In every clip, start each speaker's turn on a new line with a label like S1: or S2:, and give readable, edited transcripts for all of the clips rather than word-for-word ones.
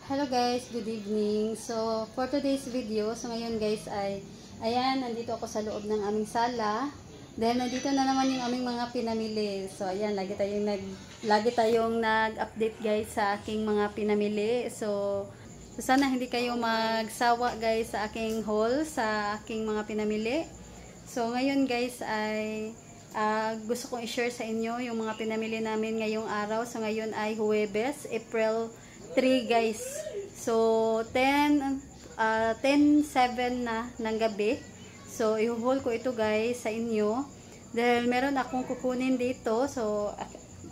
S1: Hello guys, good evening. So, for today's video, ngayon guys ay, ayan, nandito ako sa loob ng aming sala. Dahil nandito na naman yung aming mga pinamili. So, ayan, lagi tayong nag-update guys sa aking mga pinamili. So, sana hindi kayo magsawa guys sa aking haul, sa aking mga pinamili. So, ngayon guys ay, gusto kong i-share sa inyo yung mga pinamili namin ngayong araw. So, ngayon ay Huwebes, April 3 guys. So 10:07 na ng gabi. So i-haul ko ito guys sa inyo dahil meron akong kukunin dito. So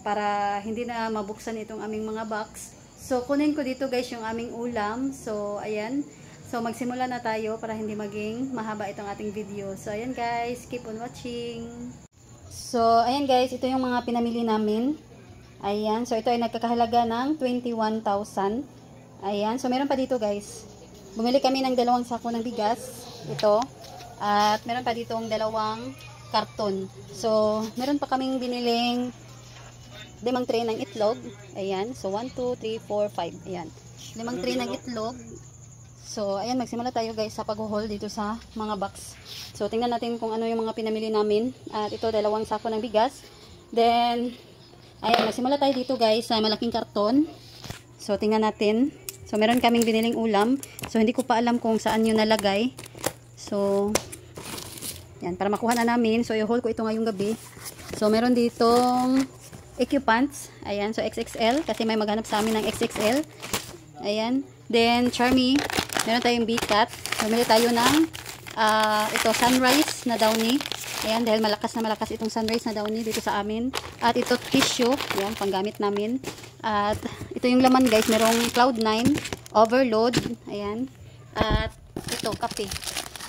S1: para hindi na mabuksan itong aming mga box. So kunin ko dito guys yung aming ulam. So ayan. So magsimula na tayo para hindi maging mahaba itong ating video. So ayan guys, keep on watching. So ayan guys, ito yung mga pinamili namin. Ayan, so ito ay nagkakahalaga ng 21,000. Ayan, so meron pa dito guys. Bumili kami ng 2 sako ng bigas. Ito. At meron pa ditong 2 karton. So, meron pa kaming biniling 5 tray ng itlog. Ayan, so 1, 2, 3, 4, 5. Ayan, 5 tray ng itlog. So, ayan, magsimula tayo guys sa pag-haul dito sa mga box. So, tingnan natin kung ano yung mga pinamili namin. At ito, 2 sako ng bigas. Then, ayan, magsimula tayo dito guys sa malaking karton. So, tingnan natin. So, meron kaming biniling ulam. So, hindi ko pa alam kung saan yun nalagay. So, yan, para makuha na namin. So, i-haul ko ito ngayong gabi. So, meron ditong equipants. Ayan, so XXL. Kasi may maghanap sa amin ng XXL. Ayan. Then, Charmy. Meron tayong B-Cat. Bumili tayo ng ito, Sunrise na Downy. Ayan, dahil malakas na malakas itong Sunrise na Downy dito sa amin. At ito, tissue. Ayan, panggamit namin. At ito yung laman guys. Merong Cloud9, Overload. Ayan. At ito, kape.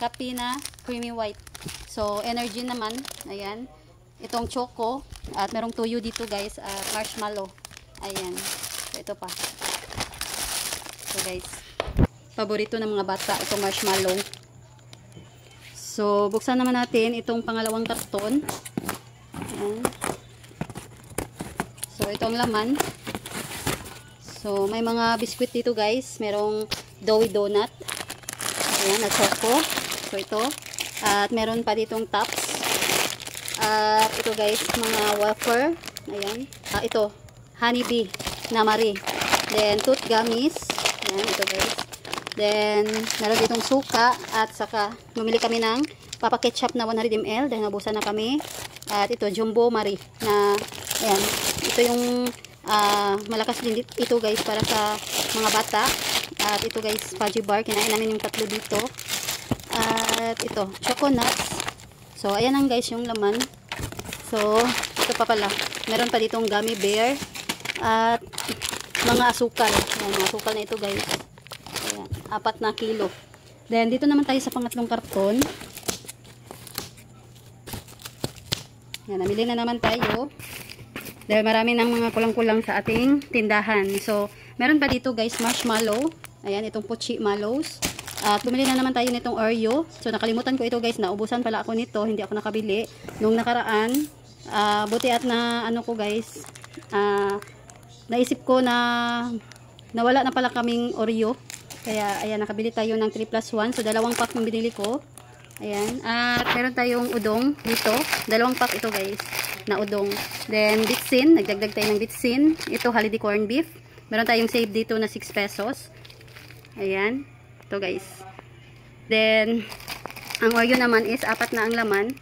S1: Kape na creamy white. So, energy naman. Ayan. Itong choco. At merong tuyo dito guys. Marshmallow. Ayan. So, ito pa. So, guys. Paborito ng mga bata. Itong marshmallow. So, buksan naman natin itong pangalawang karton. Ayan. So, itong laman. So, may mga biskwit dito guys. Merong doughy donut. Ayan, at choco. So, ito. At meron pa ditong tops. At ito guys, mga wafer. Ayan. Ito, honeybee na Marie. Then, tooth gummies. Ayan, ito guys. Then, meron ditong suka. At saka, bumili kami ng Papa Ketchup na 100 ml. Dahil nabusan na kami. At ito, Jumbo Marie. Na, ayan. Ito yung malakas din ito guys para sa mga bata. At ito guys, fudgy bar. Kinain namin yung 3 dito. At ito, choco nuts. So, ayan ang guys yung laman. So, ito pa pala. Meron pa ditong gummy bear. At mga asukal. Ayan, mga asukal na ito guys. Ayan, 4 na kilo. Then, dito naman tayo sa pangatlong karton. Ayan, namili na naman tayo. Dahil marami ng mga kulang-kulang sa ating tindahan. So, meron pa dito guys, marshmallow. Ayan, itong Puchi Mallows. At bumili na naman tayo nitong Oreo. So, nakalimutan ko ito guys. Naubusan pala ako nito. Hindi ako nakabili. Nung nakaraan, buti at na ano ko guys, naisip ko na nawala na pala kaming Oreo. Kaya, ayan, nakabili tayo ng 3+1. So, 2 pack yung binili ko. Ayan. At meron tayong udong dito. 2 pack ito guys na udong. Then, bitsin. Nagdagdag tayo ng bitsin. Ito, holiday corn beef. Meron tayong save dito na 6 pesos. Ayan. Ito guys. Then, ang Oreo naman is 4 na ang laman.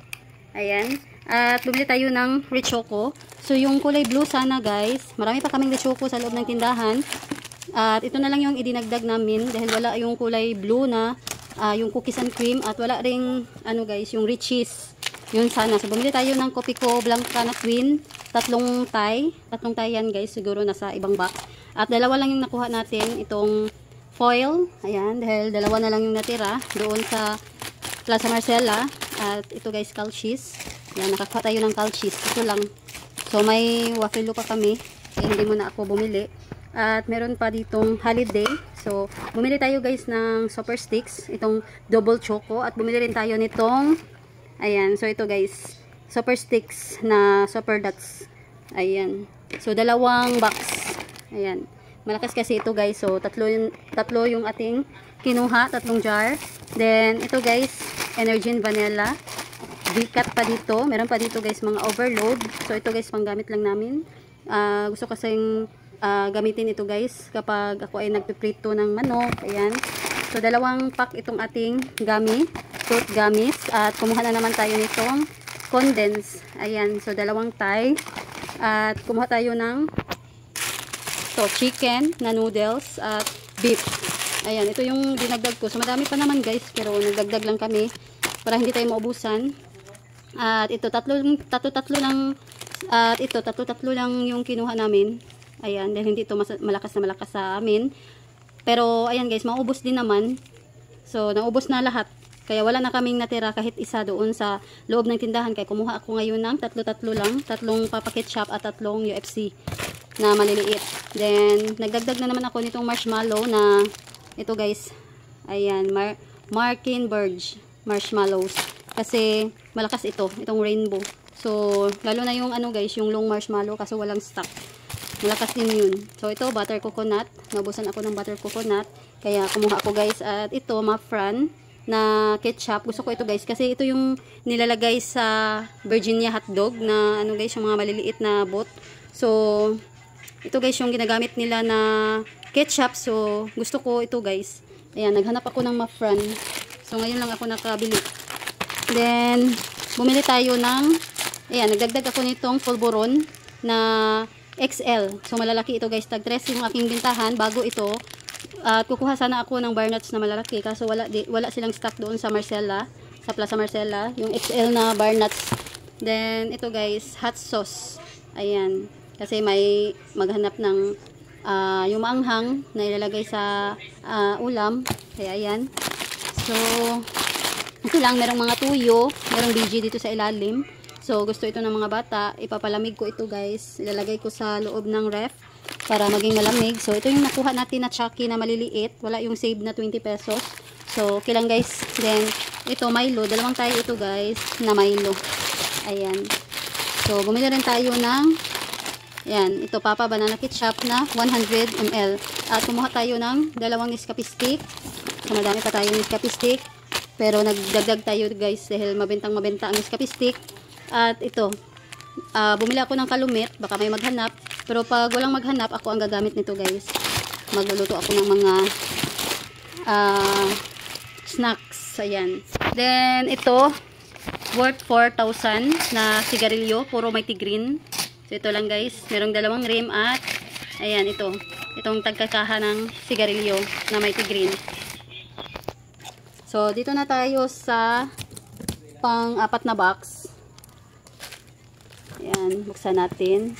S1: Ayan. At bumili tayo ng Richoco. So, yung kulay blue sana guys. Marami pa kaming Richoco sa loob ng tindahan. At ito na lang yung idinagdag namin. Dahil wala yung kulay blue na yung cookies and cream. At wala ring, ano guys, yung Richies. Yun sana. So, bumili tayo ng Copico Blanca na Twin. 3 tie. 3 tie yan guys. Siguro nasa ibang box. At 2 lang yung nakuha natin. Itong foil. Ayan. Dahil 2 na lang yung natira. Doon sa Plaza Marcela. At ito guys, Calchis. Ayan. Nakakuha tayo ng Calchis. Ito lang. So, may waffle pa kami. Kaya hindi mo na ako bumili. At meron pa ditong holiday. So, bumili tayo guys ng Super Sticks. Itong double choco. At bumili rin tayo nitong ayan. So, ito guys. Super Sticks na Super Dots. Ayan. So, 2 box. Ayan. Malakas kasi ito guys. So, tatlo yung ating kinuha. 3 jar. Then, ito guys, Energin Vanilla. V-cut pa dito. Meron pa dito guys mga overload. So, ito guys, panggamit lang namin. Gusto kasing gamitin ito guys kapag ako ay nagpiprito ng manok. Ayan. So, 2 pack itong ating gummy. Fruit gummies. At kumuha na naman tayo nitong condense. Ayan. So, 2 Thai. At kumuha tayo ng chicken na noodles at beef. Ayan, ito yung dinagdag ko. So, madami pa naman guys, pero nagdagdag lang kami para hindi tayo maubusan. At ito, tatlo lang yung kinuha namin. Ayan, dahil hindi ito malakas sa amin. Pero, ayan guys, maubos din naman. So, naubos na lahat. Kaya wala na kaming natira kahit isa doon sa loob ng tindahan. Kaya kumuha ako ngayon ng tatlo lang. 3 papaket shop at 3 UFC na maliliit. Then, nagdagdag na naman ako nitong marshmallow na ito guys. Ayan, Markin Burge marshmallows. Kasi, malakas itong rainbow. So, lalo na yung ano guys, yung long marshmallow kasi walang stock. Malakas din yun. So, ito, butter coconut. Nabusan ako ng butter coconut. Kaya, kumuha ako guys. At ito, Mafran na ketchup. Gusto ko ito guys kasi ito yung nilalagay sa Virginia hotdog na ano guys, yung mga maliliit na bot. So, ito guys yung ginagamit nila na ketchup. So, gusto ko ito guys. Ayan, naghanap ako ng Mafran. So, ngayon lang ako nakabili. Then, bumili tayo ng, ayan, nagdagdag ako nitong polvoron na XL. So, malalaki ito guys. Tag 3 yung aking bintahan bago ito. At kukuha sana ako ng bar nuts na malalaki. Kaso wala silang stock doon sa Marcella. Sa Plaza Marcella. Yung XL na bar nuts. Then, ito guys, hot sauce. Ayan. Kasi may maghanap ng yung maanghang na ilalagay sa ulam. Kaya ayan. So, ito lang. Merong mga tuyo. Merong BG dito sa ilalim. So, gusto ito ng mga bata. Ipapalamig ko ito guys. Ilalagay ko sa loob ng ref para maging malamig. So, ito yung nakuha natin na Chucky na maliliit. Wala yung save na 20 pesos. So, okay lang guys. Then, ito Milo. 2 tayo ito guys na Milo. Ayan. So, bumili rin tayo ng yan, ito Papa Banana Ketchup na 100 ml. At kumuha tayo ng 2 Nescafe stick. So, madami pa tayo Nescafe stick. Pero nagdagdag tayo guys dahil mabenta ang Nescafe stick. At ito, bumili ako ng kalumit. Baka may maghanap. Pero pag walang maghanap, ako ang gagamit nito guys. Magluluto ako ng mga snacks. Ayan. Then, ito, worth 4,000 na sigarilyo. Puro may green. So, ito lang guys. Merong 2 rim at ayan, itong tagkakaha ng sigarilyo na may green. So, dito na tayo sa pang-4 na box. Ayan, buksan natin.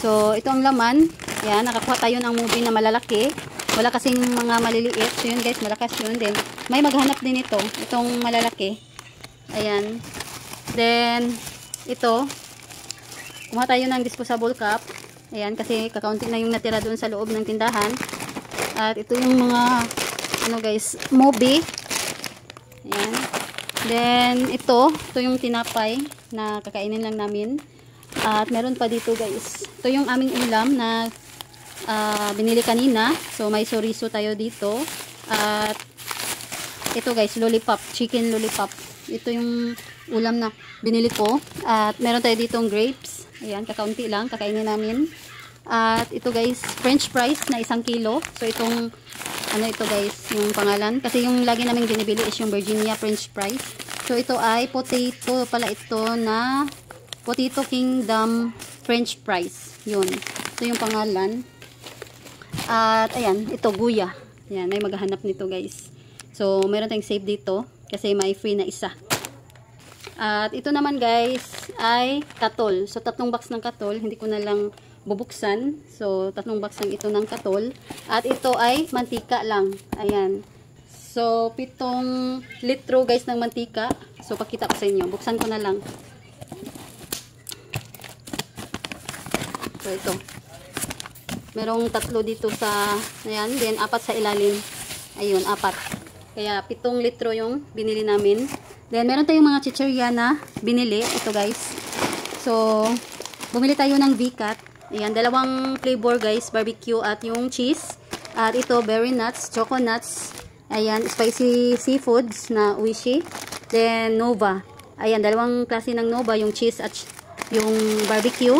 S1: So, ito ang laman. Ayan, nakakuha tayo ng movie na malalaki. Wala kasing mga maliliit. So, yun guys, malakas yun. Then, may maghanap din ito. Itong malalaki. Ayan. Then, ito, kumuha tayo ng disposable cup. Ayan, kasi kakaunti na yung natira doon sa loob ng tindahan. At ito yung mga, ano guys, Moby. Ayan. Then, ito yung tinapay na kakainin lang namin. At meron pa dito guys. Ito yung aming ulam na binili kanina. So, may chorizo tayo dito. At ito guys, lollipop, chicken lollipop. Ito yung ulam na binili ko. At meron tayo ditong grapes. Ayan, kakaunti lang. Kakainin namin. At ito guys, french fries na 1 kilo. So, itong, ano ito guys, yung pangalan. Kasi yung lagi namin binibili is yung Virginia french fries. So, ito ay potato pala ito na Potato Kingdom french fries. Yun. Ito yung pangalan. At, ayan, ito, guya. Ayan, may maghahanap nito guys. So, meron tayong save dito. Kasi may free na isa. At ito naman guys ay katol. So 3 box ng katol, hindi ko na lang bubuksan. So 3 box lang ito ng katol. At ito ay mantika lang. Ayan. So 7 litro guys ng mantika. So pakita ko sa inyo. Buksan ko na lang. So ito. Merong 3 dito sa, ayan, then 4 sa ilalim. Ayun, 4. Kaya 7 litro yung binili namin. Then, meron tayong mga chichirya na binili. Ito guys. So, bumili tayo ng V-cut. Ayan, dalawang flavor guys, barbecue at yung cheese. At ito, berry nuts, choco nuts. Ayan, spicy seafoods na Oishi. Then, Nova. Ayan, dalawang klase ng Nova, yung cheese at yung barbecue.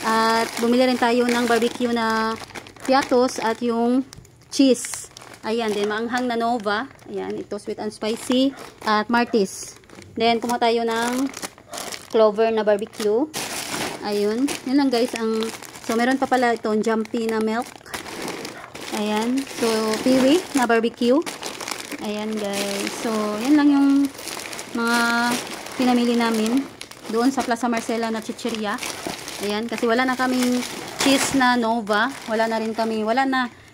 S1: At bumili rin tayo ng barbecue na piatos at yung cheese. Ayan, then maanghang na Nova. Ayan, ito sweet and spicy. At Martis. Then, kumuha tayo ng clover na barbecue. Ayun. Yun lang guys. So, meron pa pala itong jumpy na milk. Ayan. So, piwi na barbecue. Ayan guys. So, yan lang yung mga pinamili namin doon sa Plaza Marcela na chicheria. Ayan. Kasi wala na kaming cheese na Nova. Wala na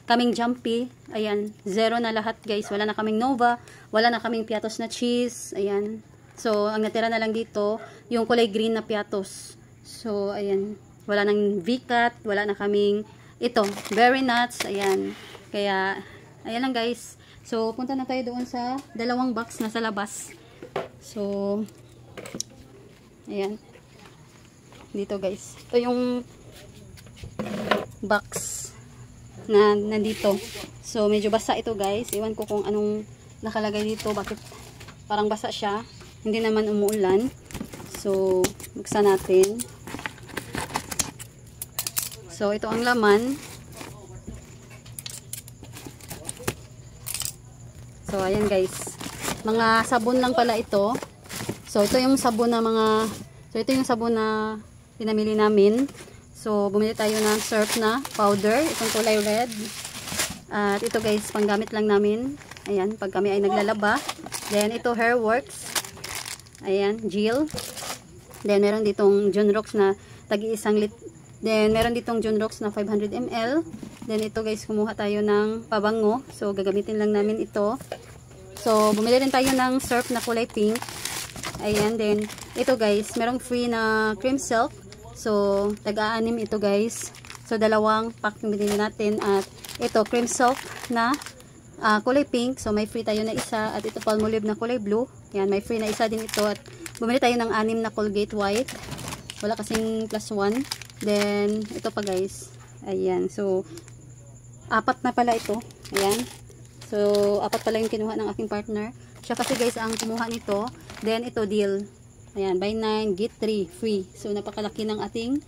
S1: kaming jumpy. Ayan. Zero na lahat guys. Wala na kaming Nova. Wala na kaming piatos na cheese. Ayan. So, ang natira na lang dito, yung kulay green na piatos. So, ayan. Wala nang V-cut. Wala na kaming ito, berry nuts. Ayan. Kaya, ayan lang guys. So, punta na tayo doon sa dalawang box na sa labas. So, ayan. Dito guys. Ito yung box na nandito. So, medyo basa ito guys. Iwan ko kung anong nakalagay dito. Bakit parang basa siya. Hindi naman umuulan. So, buksan natin. So, ito ang laman. So, ayan guys. Mga sabon lang pala ito. So, ito yung sabon na pinamili namin. So, bumili tayo ng surf na powder. Itong kulay red. At ito guys, panggamit lang namin. Ayan, pag kami ay naglalaba. Then, ito Hairworks. Ayan, gel. Then, meron ditong Junrox na tagi-1 lit. Then, meron ditong Junrox na 500 ml. Then, ito guys, kumuha tayo ng pabango. So, gagamitin lang namin ito. So, bumili rin tayo ng surf na kulay pink. Ayan, then, ito guys, merong free na cream silk. So, tag-aanim ito guys. So, dalawang pack yung binili natin. At ito, cream silk na kulay pink. So, may free tayo na isa. At ito, Palmolive na kulay blue. Ayan, may free na isa din ito. At bumili tayo ng 6 na Colgate white. Wala kasing +1. Then, ito pa guys. Ayan. So, 4 na pala ito. Ayan. So, 4 pala yung kinuha ng aking partner. Siya kasi guys ang kumuha nito. Then, ito deal. Ayan. Buy 9, get 3 free. So, napakalaki ng ating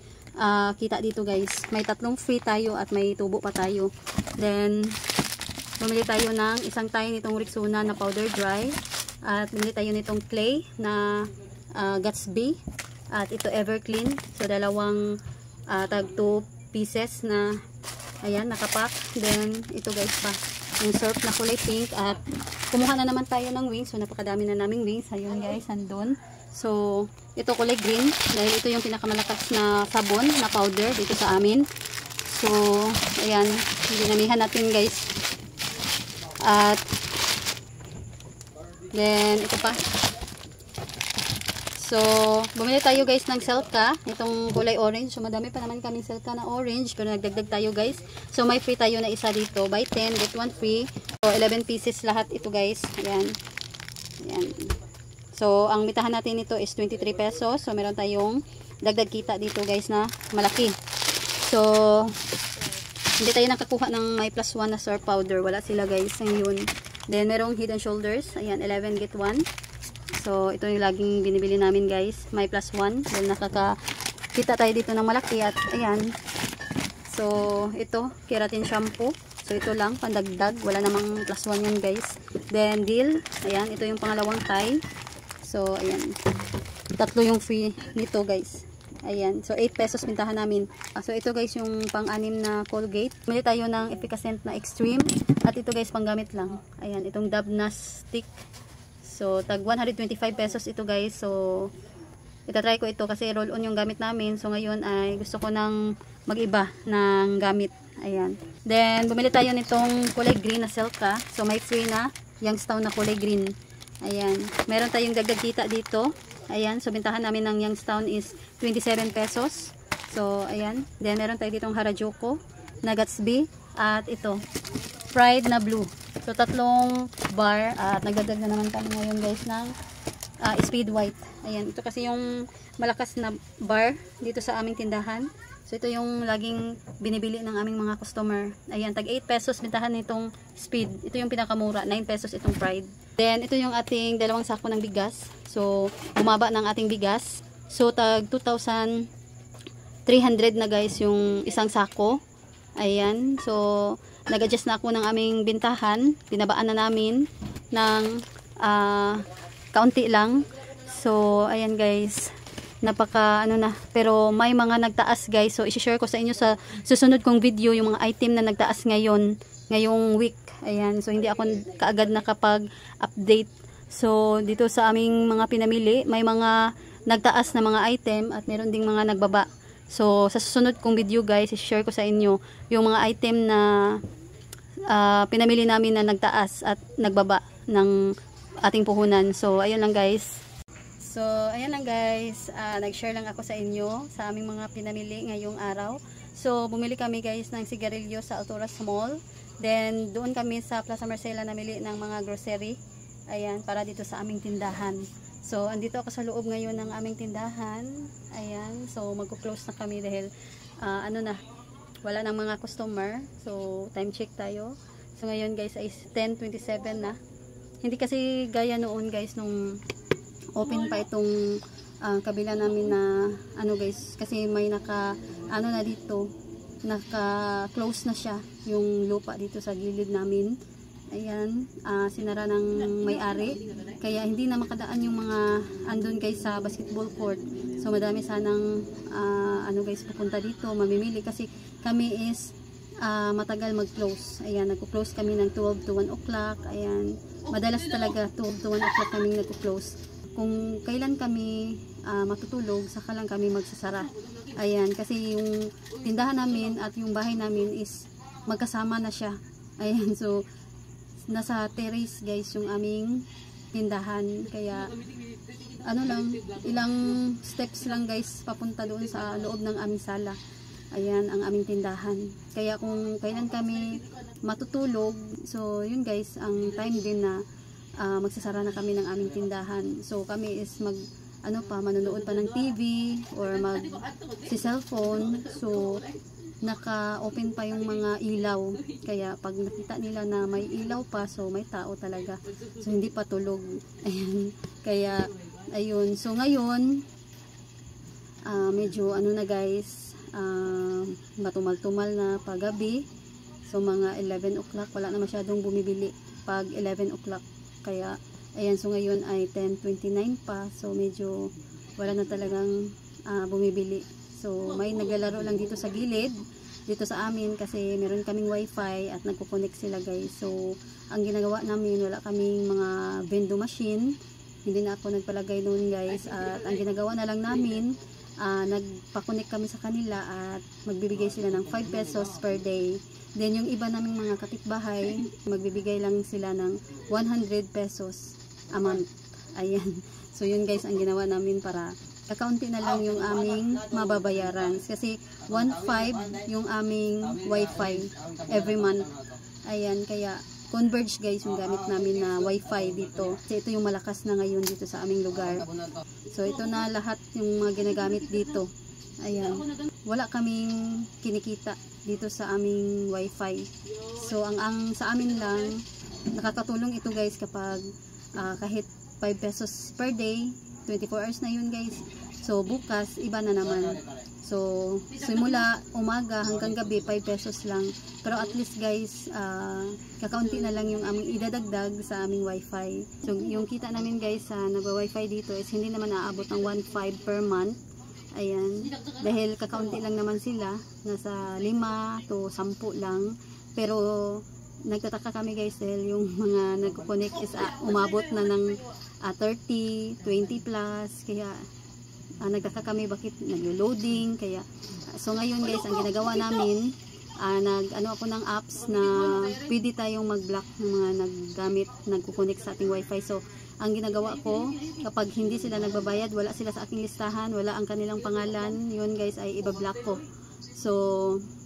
S1: kita dito guys. May 3 free tayo at may tubo pa tayo. Then, bumili tayo ng isang tayo nitong Rexona na powder dry. At bumili tayo nitong clay na Gatsby. At ito Everclean. So, dalawang tag 2 pieces na ayan, nakapack. Then, ito guys pa. Yung surf na kulay pink. At kumuha na naman tayo ng wings. So, napakadami na naming wings. Ayun guys, andun. So, ito kulay green. Dahil ito yung pinakamalakas na sabon na powder dito sa amin. So, ayan. Dinamihan natin guys. At then, ito pa. So, bumili tayo guys ng Selka. Itong kulay orange. So, madami pa naman kaming Selka na orange. Pero nagdagdag tayo guys. So, may free tayo na isa dito. Buy 10, get 1 free. So, 11 pieces lahat ito guys. Ayan. Ayan. So, ang bitahan natin ito is 23 pesos. So, meron tayong dagdag kita dito guys na malaki. So, hindi tayo nakakuha ng may +1 na surf powder. Wala sila guys. Ayun. Then, merong Head and Shoulders. Ayan, 11 get 1. So, ito yung laging binibili namin guys. May +1. Then, nakakita tayo dito ng malaki. At, ayan. So, ito, keratin shampoo. So, ito lang, pandagdag. Wala namang +1 yan guys. Then, deal. Ayan, ito yung pangalawang tie. So, ayan. 3 yung free nito guys. Ayan. So, 8 pesos pintahan namin. So, ito guys yung pang-6 na Colgate. Bumili tayo ng Efficacent na Extreme. At ito guys, panggamit lang. Ayan, itong Dove na stick. So, tag 125 pesos ito guys. So, itatry ko ito kasi roll-on yung gamit namin. So, ngayon ay gusto ko ng mag-iba ng gamit. Ayan. Then, bumili tayo nitong kulay green na Selka. So, may free na Youngstown na kulay green. Ayan. Meron tayong dagdag kita dito. Ayan. So, bintahan namin ng Youngstown is 27 pesos. So, ayan. Then, meron tayo ditong Harajuku na Gatsby. At ito, Pride na blue. So, 3 bar. At nagdagdag na naman kami ngayon guys ng Speed White. Ayan. Ito kasi yung malakas na bar dito sa aming tindahan. So ito yung laging binibili ng aming mga customer. Ayan, tag 8 pesos bintahan nitong Speed. Ito yung pinakamura, 9 pesos itong Pride. Then ito yung ating dalawang sako ng bigas. So bumaba ng ating bigas. So tag 2,300 na guys yung isang sako. Ayan, so nag-adjust na ako ng aming bintahan. Binabaan na namin ng kaunti lang. So ayan guys, napaka ano na, pero may mga nagtaas guys, so i-share ko sa inyo sa susunod kong video yung mga item na nagtaas ngayong week. Ayan, so hindi ako kaagad nakapag-update. So dito sa aming mga pinamili, may mga nagtaas na mga item at meron ding mga nagbaba. So sa susunod kong video guys, i-share ko sa inyo yung mga item na pinamili namin na nagtaas at nagbaba ng ating puhunan. So ayun lang guys. So, ayan lang guys, nag-share lang ako sa inyo sa aming mga pinamili ngayong araw. So, bumili kami guys ng sigarilyo sa Alturas Mall. Then, doon kami sa Plaza Marcela namili ng mga grocery. Ayan, para dito sa aming tindahan. So, andito ako sa loob ngayon ng aming tindahan. Ayan, so magko-close na kami dahil wala nang mga customer. So, time check tayo. So, ngayon guys ay 10:27 na. Hindi kasi gaya noon guys nung open pa itong kabila namin na guys, kasi may naka close na siya yung lupa dito sa gilid namin. Ayan, sinara ng may-ari kaya hindi na makadaan yung mga andun guys sa basketball court. So madami sanang guys pupunta dito, mamimili kasi kami is matagal mag-close. Ayan, nagko-close kami ng 12 to 1 o'clock. Ayan, madalas talaga 12 to 1 o'clock kami nagko-close. Kung kailan kami matutulog, saka lang kami magsasara. Ayan, kasi yung tindahan namin at yung bahay namin is magkasama na siya. Ayan, so nasa terrace guys yung aming tindahan. Kaya ilang steps lang guys papunta doon sa loob ng aming sala. Ayan ang aming tindahan. Kaya kung kailan kami matutulog, so yun guys, ang time din na magsasara na kami ng aming tindahan. So kami is manonood pa ng TV or si cellphone. So naka-open pa yung mga ilaw. Kaya pag nakita nila na may ilaw pa, so may tao talaga. So hindi pa tulog. Ayan. Kaya ayun. So ngayon medyo na guys, matumal-tumal na paggabi. So mga 11 o'clock, wala na masyadong bumibili pag 11 o'clock. Kaya, ayan, so ngayon ay 10:29 pa. So, medyo wala na talagang bumibili. So, may naglalaro lang dito sa gilid, dito sa amin, kasi meron kaming wifi at nagko-connect sila guys. So, ang ginagawa namin, wala kaming mga vendo machine. Hindi na ako nagpalagay noon guys. At ang ginagawa na lang namin, nagpa-connect kami sa kanila at magbibigay sila ng 5 pesos per day. Then yung iba naming mga kapitbahay, magbibigay lang sila ng 100 pesos a month. Ayan. So yun guys ang ginawa namin para kakaunti na lang yung aming mababayaran. Kasi 1.5 yung aming wifi every month. Ayan, kaya Converge guys yung gamit namin na wifi dito. Kasi ito yung malakas na ngayon dito sa aming lugar. So ito na lahat yung mga ginagamit dito. Ayan. Wala kaming kinikita dito sa aming wifi. So ang sa amin lang, nakakatulong ito guys kapag kahit 5 pesos per day, 24 hours na yun guys. So bukas iba na naman. So simula umaga hanggang gabi 5 pesos lang. Pero at least guys, kakaunti na lang yung aming idadagdag sa aming wifi. So yung kita namin guys sa nagwa-wifi dito is hindi naman aabot ng 1.5 per month. Ayan, dahil kakaunti lang naman sila, nasa 5 to 10 lang. Pero nagtataka kami guys dahil yung mga nagko-connect is umabot na ng 30, 20 plus. Kaya nagtataka kami bakit naglo-loading. Kaya so ngayon guys, ang ginagawa namin, ako ng apps na pwede tayong mag-block ng mga nagko-connect sa ating wifi. So ang ginagawa ko, kapag hindi sila nagbabayad, wala sila sa aking listahan, wala ang kanilang pangalan, yun guys ay ibablock ko. So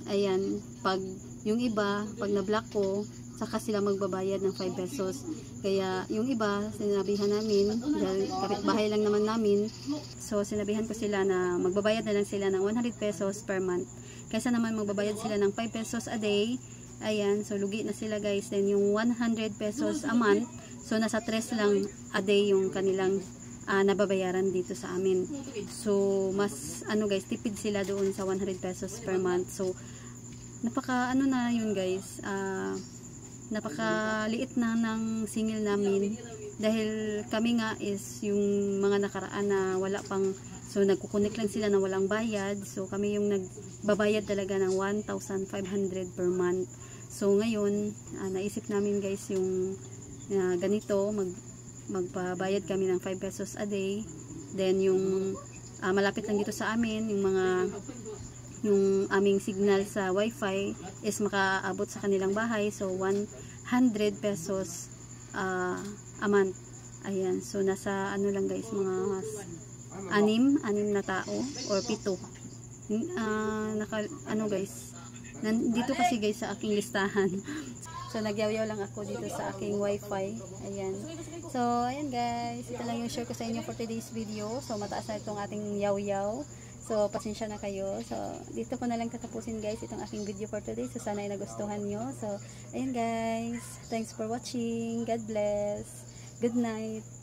S1: ayan, pag yung iba, pag na-block ko, saka sila magbabayad ng 5 pesos. Kaya yung iba, sinabihan namin, dahil kapitbahay lang naman namin, so sinabihan ko sila na magbabayad na lang sila ng 100 pesos per month. Kaysa naman magbabayad sila ng 5 pesos a day, ayan, so lugi na sila guys. Then yung 100 pesos a month, so nasa 3 lang a day yung kanilang nababayaran dito sa amin. So mas guys, tipid sila doon sa 100 pesos per month. So napaka na yun guys, napakaliit na ng singil namin, dahil kami nga is yung mga nakaraan na wala pang, so nagkukunik lang sila na walang bayad, so kami yung nagbabayad talaga ng 1,500 per month. So ngayon naisip namin guys yung ganito, magbabayad kami ng 5 pesos a day. Then yung malapit lang dito sa amin, yung aming signal sa wifi is makaabot sa kanilang bahay, so 100 pesos a month. Ayan, so nasa lang guys, mga 6 na tao or 7 guys, dito kasi guys sa aking listahan. So nagyaw-yaw lang ako dito sa aking wifi. Ayan. So ayan guys, ito lang yung share ko sa inyo for today's video. So mataas na itong ating yaw-yaw. So pasensya na kayo. So dito ko na lang tatapusin guys itong aking video for today. So sana ay nagustuhan nyo. So ayan guys, thanks for watching. God bless. Good night.